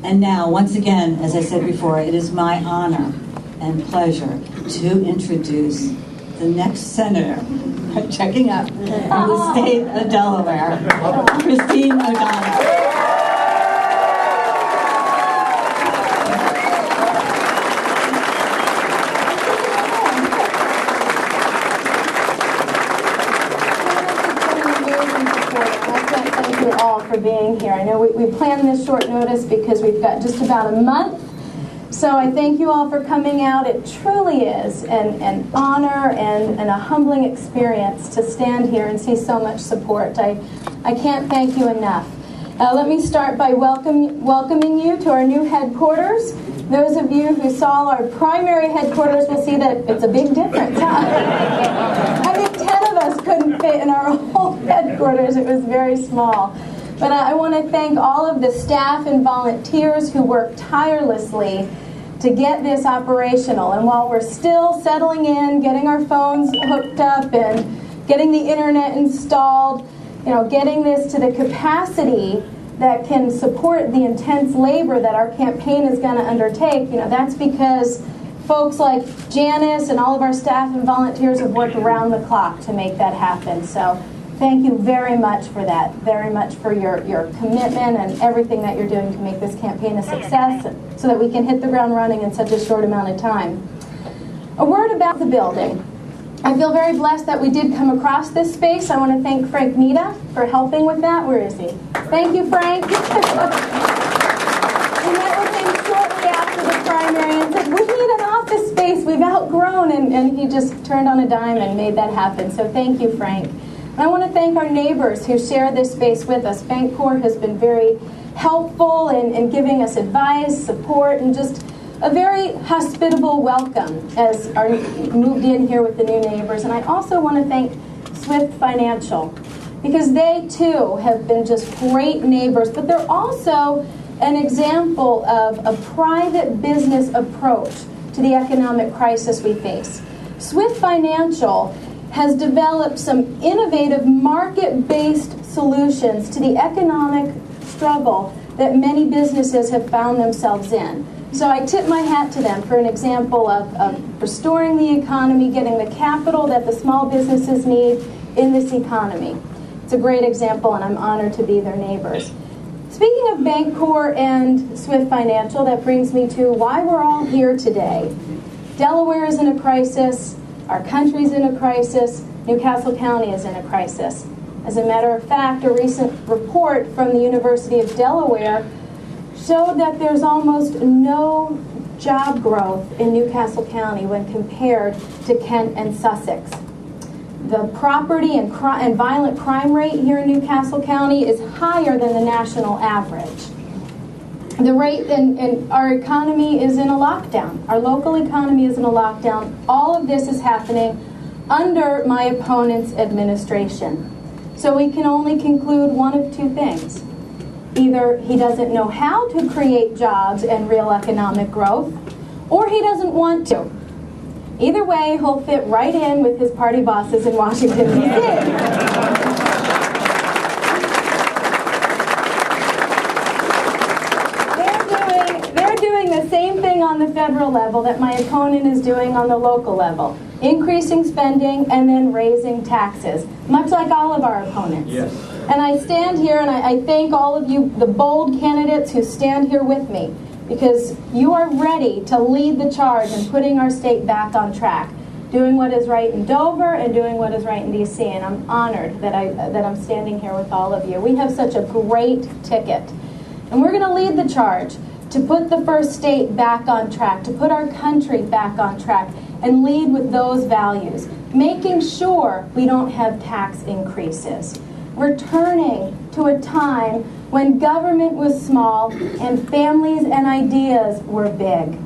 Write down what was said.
And now, once again, as I said before, it is my honor and pleasure to introduce the next senator, checking up, from the state of Delaware, Christine O'Donnell. For being here. I know we planned this short notice because we've got just about a month. So I thank you all for coming out. It truly is an honor and a humbling experience to stand here and see so much support. I can't thank you enough. Let me start by welcoming you to our new headquarters. Those of you who saw our primary headquarters will see that it's a big difference, huh? I think 10 of us couldn't fit in our whole headquarters. It was very small. But I want to thank all of the staff and volunteers who worked tirelessly to get this operational. And while we're still settling in, getting our phones hooked up and getting the internet installed, getting this to the capacity that can support the intense labor that our campaign is going to undertake, that's because folks like Janice and all of our staff and volunteers have worked around the clock to make that happen. So thank you very much for that, very much for your commitment and everything that you're doing to make this campaign a success so that we can hit the ground running in such a short amount of time. A word about the building. I feel very blessed that we did come across this space. I want to thank Frank Mita for helping with that. Where is he? Thank you, Frank. We met with him shortly after the primary and said, we need an office space. We've outgrown. And he just turned on a dime and made that happen. So thank you, Frank. And I want to thank our neighbors who share this space with us. Bancorp has been very helpful in giving us advice, support, and just a very hospitable welcome as our moved in here with the new neighbors. And I also want to thank Swift Financial because they too have been just great neighbors, but they're also an example of a private business approach to the economic crisis we face. Swift Financial has developed some innovative market-based solutions to the economic struggle that many businesses have found themselves in. So I tip my hat to them for an example of restoring the economy, getting the capital that the small businesses need in this economy. It's a great example, and I'm honored to be their neighbors. Speaking of Bancorp and Swift Financial, that brings me to why we're all here today. Delaware is in a crisis. Our country's in a crisis. Newcastle County is in a crisis. As a matter of fact, a recent report from the University of Delaware showed that there's almost no job growth in Newcastle County when compared to Kent and Sussex. The property and violent crime rate here in Newcastle County is higher than the national average. The rate in our economy is in a lockdown. Our local economy is in a lockdown. All of this is happening under my opponent's administration. So we can only conclude one of two things. Either he doesn't know how to create jobs and real economic growth, or he doesn't want to. Either way, he'll fit right in with his party bosses in Washington, D.C. The same thing on the federal level that my opponent is doing on the local level. Increasing spending and then raising taxes, much like all of our opponents. Yes. And I stand here and I thank all of you, the bold candidates who stand here with me, because you are ready to lead the charge in putting our state back on track, doing what is right in Dover and doing what is right in D.C. And I'm honored that I'm standing here with all of you. We have such a great ticket. And we're going to lead the charge to put the first state back on track, to put our country back on track, and lead with those values, making sure we don't have tax increases. Returning to a time when government was small and families and ideas were big.